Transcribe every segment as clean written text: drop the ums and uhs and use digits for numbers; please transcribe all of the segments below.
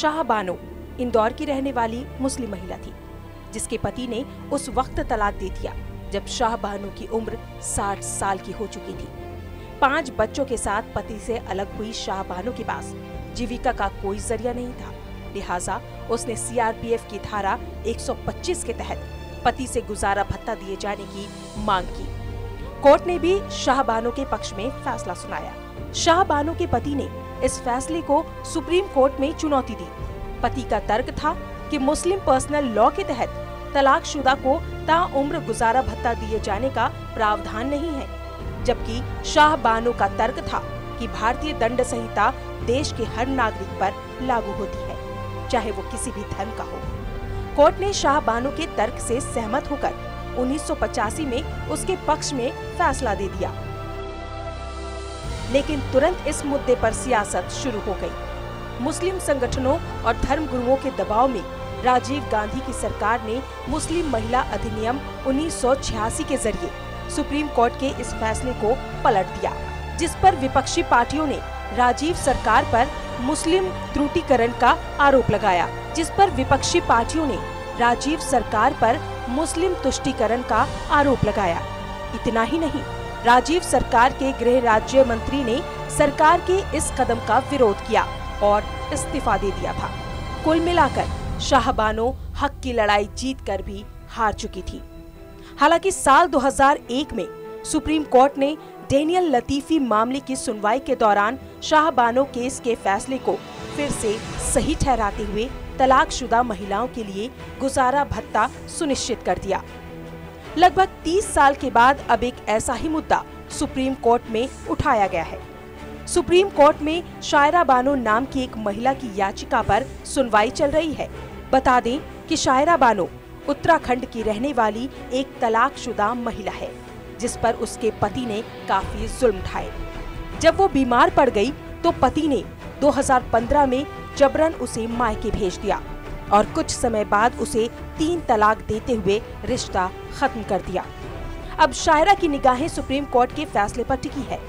शाह बानो इंदौर की रहने वाली मुस्लिम महिला थी, जिसके पति ने उस वक्त तलाक दे दिया जब शाह बानो की उम्र 60 साल की हो चुकी थी। 5 बच्चों के साथ पति से अलग हुई शाह बानो के पास जीविका का कोई जरिया नहीं था, लिहाजा उसने सीआरपीएफ की धारा 125 के तहत पति से गुजारा भत्ता दिए जाने की मांग की। कोर्ट ने भी शाह बानो के पक्ष में फैसला सुनाया। शाह बानो के पति ने इस फैसले को सुप्रीम कोर्ट में चुनौती दी। पति का तर्क था कि मुस्लिम पर्सनल लॉ के तहत तलाकशुदा को ताउम्र गुजारा भत्ता दिए जाने का प्रावधान नहीं है, जबकि शाह बानो का तर्क था कि भारतीय दंड संहिता देश के हर नागरिक पर लागू होती है, चाहे वो किसी भी धर्म का हो। कोर्ट ने शाह बानो के तर्क से सहमत होकर 1985 में उसके पक्ष में फैसला दे दिया, लेकिन तुरंत इस मुद्दे पर सियासत शुरू हो गई। मुस्लिम संगठनों और धर्म गुरुओं के दबाव में राजीव गांधी की सरकार ने मुस्लिम महिला अधिनियम 1986 के जरिए सुप्रीम कोर्ट के इस फैसले को पलट दिया, जिस पर विपक्षी पार्टियों ने राजीव सरकार पर मुस्लिम त्रुटिकरण का आरोप लगाया, तुष्टीकरण का आरोप लगाया। इतना ही नहीं, राजीव सरकार के गृह राज्य मंत्री ने सरकार के इस कदम का विरोध किया और इस्तीफा दे दिया था। कुल मिलाकर शाह बानो हक की लड़ाई जीतकर भी हार चुकी थी। हालांकि साल 2001 में सुप्रीम कोर्ट ने डेनियल लतीफी मामले की सुनवाई के दौरान शाह बानो केस के फैसले को फिर से सही ठहराते हुए तलाकशुदा महिलाओं के लिए गुजारा भत्ता सुनिश्चित कर दिया। लगभग 30 साल के बाद अब एक ऐसा ही मुद्दा सुप्रीम कोर्ट में उठाया गया है। सुप्रीम कोर्ट में शायरा बानो नाम की एक महिला की याचिका पर सुनवाई चल रही है। बता दें कि शायरा बानो उत्तराखंड की रहने वाली एक तलाकशुदा महिला है, जिस पर उसके पति ने काफी जुल्म ढाए। जब वो बीमार पड़ गई तो पति ने 2015 में जबरन उसे मायके भेज दिया और कुछ समय बाद उसे 3 तलाक देते हुए रिश्ता खत्म कर दिया। अब शायरा की निगाहें सुप्रीम कोर्ट के फैसले पर टिकी है।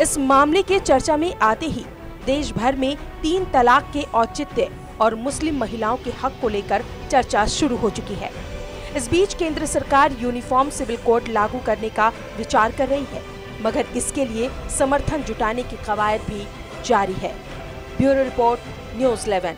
इस मामले के चर्चा में आते ही देश भर में 3 तलाक के औचित्य और मुस्लिम महिलाओं के हक को लेकर चर्चा शुरू हो चुकी है। इस बीच केंद्र सरकार यूनिफॉर्म सिविल कोड लागू करने का विचार कर रही है, मगर इसके लिए समर्थन जुटाने की कवायद भी जारी है। Bureau report, news 11।